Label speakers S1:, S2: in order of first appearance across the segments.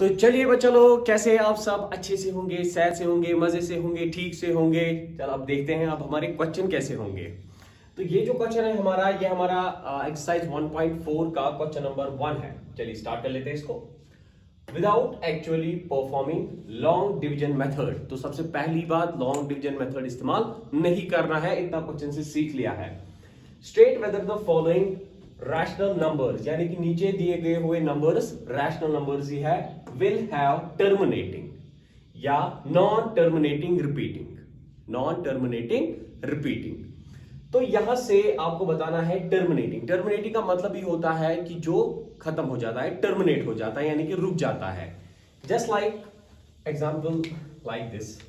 S1: तो चलिए बच्चों लोग, कैसे आप सब? अच्छे से होंगे, सैर से होंगे, मजे से होंगे, ठीक से होंगे। चलो अब देखते हैं अब हमारे क्वेश्चन कैसे होंगे। तो ये जो क्वेश्चन है हमारा, ये हमारा एक्सरसाइज 1.4 का क्वेश्चन नंबर 1 है। चलिए स्टार्ट कर लेते हैं इसको। Without actually performing long division method, तो सबसे पहली बात लॉन्ग डिवीजन मेथड इस्तेमाल नहीं करना है, इतना क्वेश्चन से सीख लिया है। State whether the following rational numbers, यानी कि नीचे दिए गए हुए नंबर्स रैशनल नंबर्स ही है, विल हैव टर्मिनेटिंग या non terminating repeating, non terminating repeating. तो यहां से आपको बताना है टर्मिनेटिंग। टर्मिनेटिंग का मतलब ही होता है कि जो खत्म हो जाता है, टर्मिनेट हो जाता है, यानी कि रुक जाता है। Just like example like this,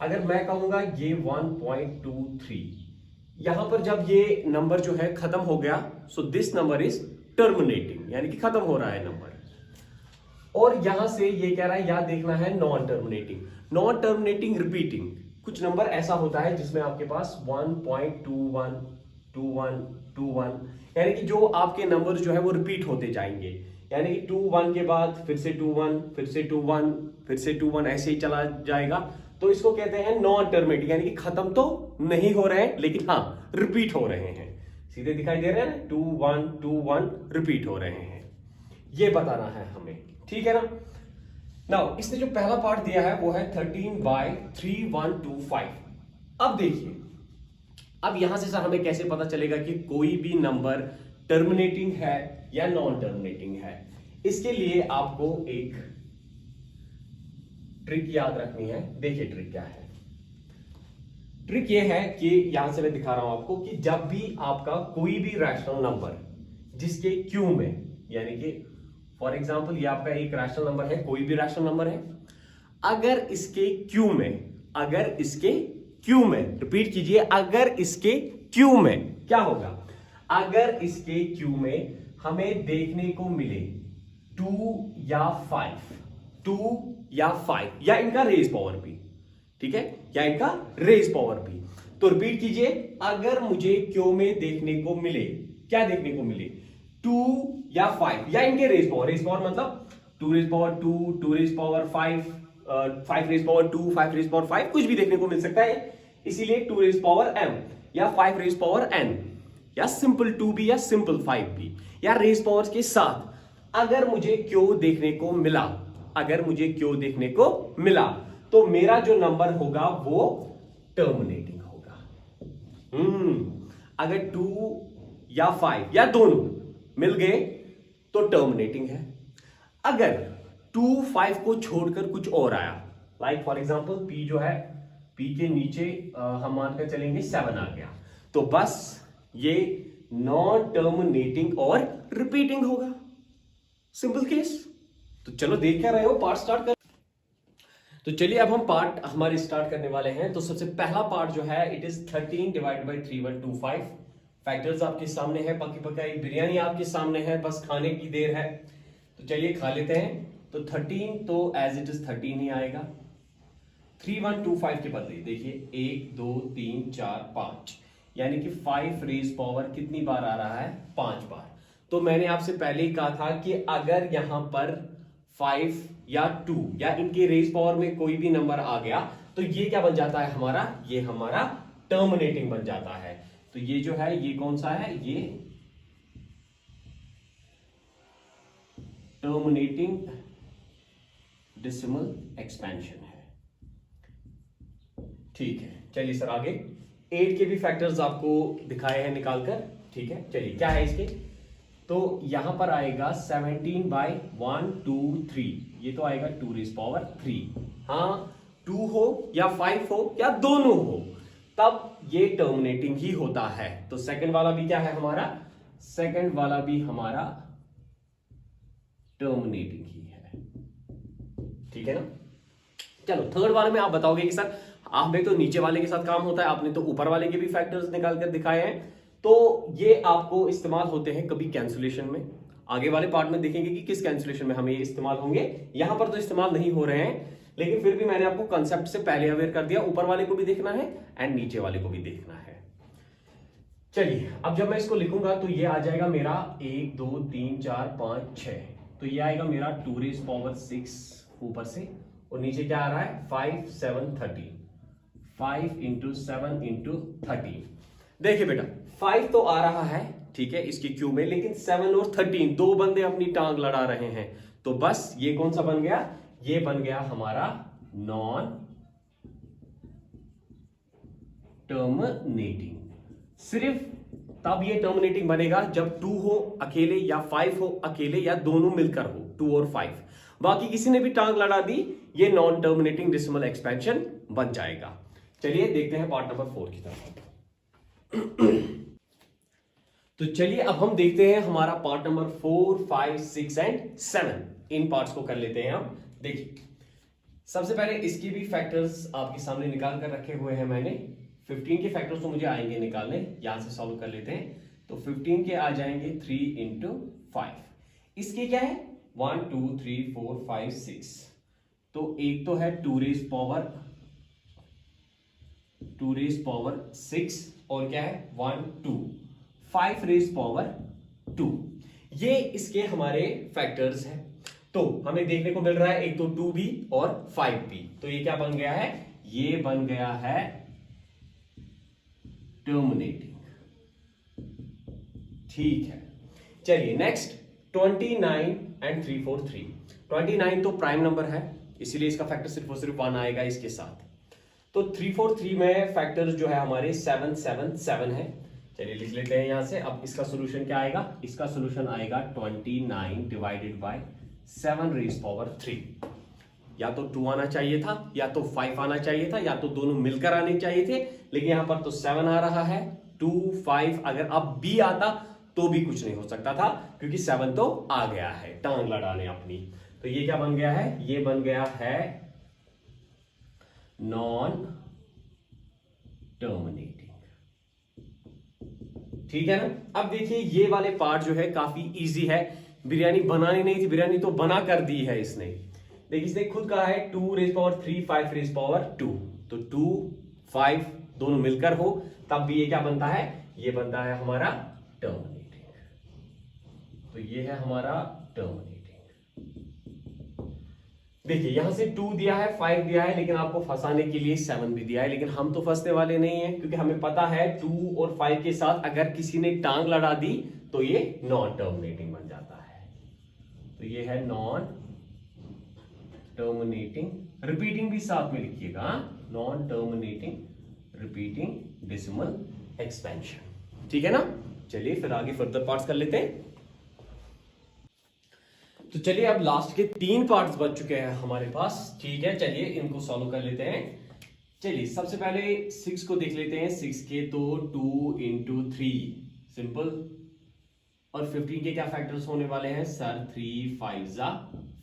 S1: अगर मैं कहूंगा ये 1.23, यहां पर जब ये नंबर जो है खत्म हो गया, so this number is terminating, यानी कि खत्म हो रहा है नंबर। और यहां से ये कह रहा है याद देखना है non terminating. Non terminating repeating, कुछ नंबर ऐसा होता है जिसमें आपके पास 1.21 21 21, यानी कि जो आपके नंबर जो है वो रिपीट होते जाएंगे, यानी कि 21 के बाद फिर से 21, फिर से 21, फिर से 21, ऐसे ही चला जाएगा। तो इसको कहते हैं नॉन टर्मिनेटिंग, यानी कि खत्म तो नहीं हो रहे हैं लेकिन हाँ रिपीट हो रहे हैं। सीधे दिखाई दे रहे हैं, 21 21 रिपीट हो रहे हैं, ये बताना है हमें, ठीक है ना। नाउ इसने जो पहला पार्ट दिया है वो है 13/3125। अब देखिए, अब यहां से सर हमें कैसे पता चलेगा कि कोई भी नंबर टर्मिनेटिंग है या नॉन टर्मिनेटिंग है? इसके लिए आपको एक ट्रिक याद रखनी है। देखिए ट्रिक क्या है। ट्रिक ये है कि यहां से मैं दिखा रहा हूं आपको कि जब भी आपका कोई भी रैशनल नंबर जिसके क्यू में, यानी कि फॉर एग्जांपल ये आपका एक रैशनल नंबर है, कोई भी रैशनल नंबर है, अगर इसके क्यू में रिपीट कीजिए, अगर इसके क्यू में क्या होगा? अगर इसके क्यू में हमें देखने को मिले 2 या 5, 2 या 5 या इनका रेज पावर भी, ठीक है, या इनका रेज पावर भी, तो रिपीट कीजिए, अगर मुझे क्यू में देखने को मिले, क्या देखने को मिले? 2 या 5 या इनके रेज पावर मतलब 2 raise power 2, 2 raise power 5, 5 raise power 2, 5 raise power 5, कुछ भी देखने को मिल सकता है। इसीलिए 2 रेज पावर m या 5 रेज पावर n या सिंपल 2 भी या सिंपल 5 भी या रेज पावर्स के साथ अगर मुझे क्यों देखने को मिला, अगर मुझे क्यों देखने को मिला, तो मेरा जो नंबर होगा वो टर्मिनेटिंग होगा। अगर 2 या 5 या दोनों मिल गए तो टर्मिनेटिंग है। अगर 2 5 को छोड़कर कुछ और आया, लाइक फॉर एग्जांपल p जो है, p के नीचे हम मानकर चलेंगे 7 आ गया, तो बस ये नॉन टर्मिनेटिंग और रिपीटिंग होगा। Simple case. तो चलो देख क्या रहे हो, पार्ट स्टार्ट कर। तो चलिए अब हम पार्ट हमारे स्टार्ट करने वाले हैं। तो सबसे पहला पार्ट जो है इट इज 13/3125। फैक्टर्स आपके सामने है, पकी पकाई बिरयानी आपके सामने है, बस खाने की देर है। तो चलिए खा लेते हैं। तो 13 तो एज इट इज 13 ही आएगा। 3125 के बदले देखिए 1 2 3 4 5, यानी कि 5 रेज पावर कितनी बार आ रहा है? 5 बार। तो मैंने आपसे पहले ही कहा था कि अगर यहां पर 5 या 2 या इनके रेज पावर में कोई भी नंबर आ गया तो ये क्या बन जाता है हमारा? ये हमारा टर्मिनेटिंग बन जाता है। तो ये जो है ये कौन सा है? ये टर्मिनेटिंग डेसिमल एक्सपेंशन है, ठीक है। चलिए सर आगे 8 के भी फैक्टर्स आपको दिखाए हैं निकालकर, ठीक है। चलिए क्या है इसके? तो यहां पर आएगा 17/123, ये तो आएगा 2 रेज पावर 3। हाँ 2 हो या 5 हो या दोनों हो तब ये टर्मिनेटिंग ही होता है। तो सेकंड वाला भी क्या है हमारा? सेकंड वाला भी हमारा टर्मिनेटिंग ही है, ठीक है ना। चलो थर्ड वाले में आप बताओगे कि सर आपने तो नीचे वाले के साथ काम होता है, आपने तो ऊपर वाले के भी फैक्टर्स निकाल कर दिखाए हैं। तो ये आपको इस्तेमाल होते हैं कभी कैंसुलेशन में। आगे वाले पार्ट में देखेंगे कि किस कैंसुलेशन में हमें ये इस्तेमाल होंगे। यहां पर तो इस्तेमाल नहीं हो रहे हैं, लेकिन फिर भी मैंने आपको कंसेप्ट से पहले अवेयर कर दिया। ऊपर वाले को भी देखना है एंड नीचे वाले को भी देखना है। चलिए अब जब मैं इसको लिखूंगा तो ये आ जाएगा मेरा 1 2 3 4 5 6, तो ये आएगा मेरा 2 रेज पावर 6 ऊपर से, और नीचे क्या आ रहा है 5 7 30, 5 इंटू 7 इंटू 30। देखिए बेटा 5 तो आ रहा है, ठीक है, इसकी क्यू में, लेकिन 7 और 13 दो बंदे अपनी टांग लड़ा रहे हैं, तो बस ये कौन सा बन गया, ये बन गया हमारा नॉन टर्मिनेटिंग। सिर्फ तब ये टर्मिनेटिंग बनेगा जब 2 हो अकेले या 5 हो अकेले या दोनों मिलकर हो, 2 और 5। बाकी किसी ने भी टांग लड़ा दी, ये नॉन टर्मिनेटिंग डेसिमल एक्सपेंशन बन जाएगा। चलिए देखते हैं पार्ट नंबर 4 की तरफ। तो चलिए अब हम देखते हैं हमारा part number 4 5 6 and 7, in parts को कर लेते हैं हम। देखिए सबसे पहले इसकी भी फैक्टर्स आपके सामने निकाल कर रखे हुए हैं मैंने। 15 के फैक्टर्स तो मुझे आएंगे निकालने, यहां से सॉल्व कर लेते हैं। तो 15 के आ जाएंगे 3 इंटू 5। इसके क्या है 1 2 3 4 5 6। तो एक तो है 2 रेज पावर 6, और क्या है 1 2 5 रेज पावर 2। ये इसके हमारे फैक्टर्स हैं। तो हमें देखने को मिल रहा है एक तो 2b और 5b। तो ये क्या बन गया है, ये बन गया है टर्मिनेटिंग। ठीक है, चलिए नेक्स्ट 29 एंड 343। 29 तो प्राइम नंबर है, इसीलिए इसका फैक्टर सिर्फ और सिर्फ 1 आएगा इसके साथ। तो 343 में फैक्टर्स जो है हमारे 7 7 7 है। चलिए लिख लेते हैं यहां से। अब इसका सोल्यूशन क्या आएगा, इसका सोल्यूशन आएगा 29 डिवाइडेड बाय 7 रेज पावर 3। या तो 2 आना चाहिए था, या तो 5 आना चाहिए था, या तो दोनों मिलकर आने चाहिए थे, लेकिन यहां पर तो 7 आ रहा है। 2 5 अगर अब b आता तो भी कुछ नहीं हो सकता था, क्योंकि 7 तो आ गया है टांग लड़ाने अपनी। तो ये क्या बन गया है, ये बन गया है नॉन टर्मिनेटिंग। ठीक है ना। अब देखिए ये वाले पार्ट जो है काफी इजी है, बिरयानी बनानी नहीं थी, बिरयानी तो बना कर दी है इसने। देखिए इसने खुद कहा है 2 रेज पावर 3 5 रेज पावर 2। तो 2 5 दोनों मिलकर हो तब भी ये क्या बनता है, ये बनता है हमारा टर्मिनेटिंग। तो ये है हमारा टर्मिनेटिंग। देखिए यहां से 2 दिया है 5 दिया है, लेकिन आपको फंसाने के लिए 7 भी दिया है, लेकिन हम तो फंसने वाले नहीं है, क्योंकि हमें पता है 2 और 5 के साथ अगर किसी ने टांग लड़ा दी तो ये नॉन टर्मिनेटिंग बन जाता है। तो ये है नॉन टर्मिनेटिंग, रिपीटिंग भी साथ में लिखिएगा, non terminating repeating decimal expansion. ठीक है ना। चलिए फिर आगे फर्दर पार्ट्स कर लेते हैं। तो चलिए अब लास्ट के 3 पार्ट्स बच चुके हैं हमारे पास। ठीक है, चलिए इनको सॉल्व कर लेते हैं। चलिए सबसे पहले 6 को देख लेते हैं। 6 के तो 2 इंटू 3 सिंपल, और 15 के क्या फैक्टर्स होने वाले हैं सर, 3 5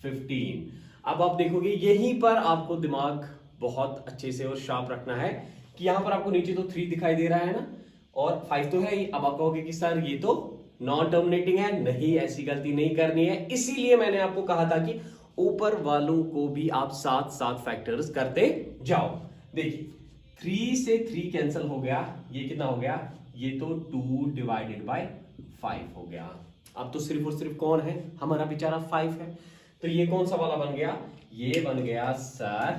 S1: 15। अब आप देखोगे यहीं पर आपको दिमाग बहुत अच्छे से और शार्प रखना है कि यहां पर आपको नीचे तो 3 दिखाई दे रहा है ना, और 5 तो है ही। अब आप कहोगे कि सर ये तो नॉन टर्मिनेटिंग है। नहीं, ऐसी गलती नहीं करनी है, इसीलिए मैंने आपको कहा था कि ऊपर वालों को भी आप साथ साथ फैक्टर्स करते जाओ। देखिए 3 से 3 कैंसिल हो गया, ये कितना हो गया, ये तो 2 डिवाइडेड बाय 5 हो गया। अब तो सिर्फ और सिर्फ कौन है, हमारा बेचारा 5 है। तो ये कौन सा वाला बन गया, ये बन गया सर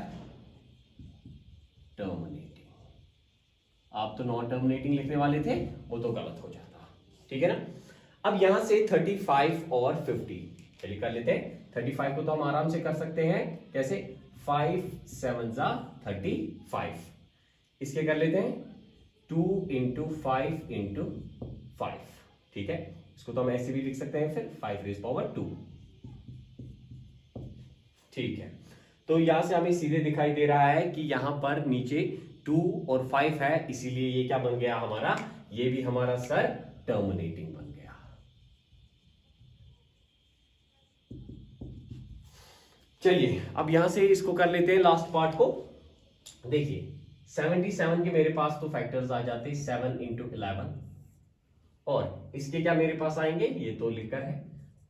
S1: टर्मिनेटिंग। आप तो नॉन टर्मिनेटिंग लिखने वाले थे, वो तो गलत हो जाता। ठीक है ना। अब यहां से 35 और 50 चलिए कर लेते हैं। 35 को तो हम आराम से कर सकते हैं, कैसे, 5 7 35। इसके कर लेते हैं 2 इंटू 5 इंटू 5। ठीक है, इसको तो हम ऐसे भी लिख सकते हैं फिर 5 रेज पावर 2। ठीक है, तो यहां से हमें सीधे दिखाई दे रहा है कि यहां पर नीचे 2 और 5 है, इसीलिए ये क्या बन गया हमारा, ये भी हमारा सर टर्मिनेटिंग बन गया। चलिए अब यहां से इसको कर लेते हैं लास्ट पार्ट को। देखिए 77 के मेरे पास तो फैक्टर्स आ जाते हैं 7 इंटू 11, और इसके क्या मेरे पास आएंगे, ये तो लिखकर है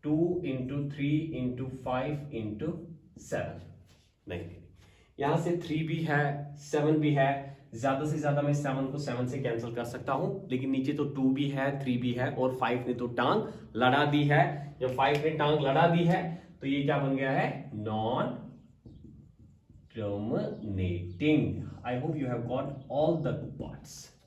S1: 2 इंटू 3 इंटू 5 इंटू 7। नहीं, यहां से 3 भी है 7 भी है, ज्यादा से ज्यादा मैं 7 को 7 से कैंसिल कर सकता हूं, लेकिन नीचे तो 2 भी है 3 भी है, और 5 ने तो टांग लड़ा दी है। जब 5 ने टांग लड़ा दी है तो ये क्या बन गया है, non terminating. I hope you have got all the parts.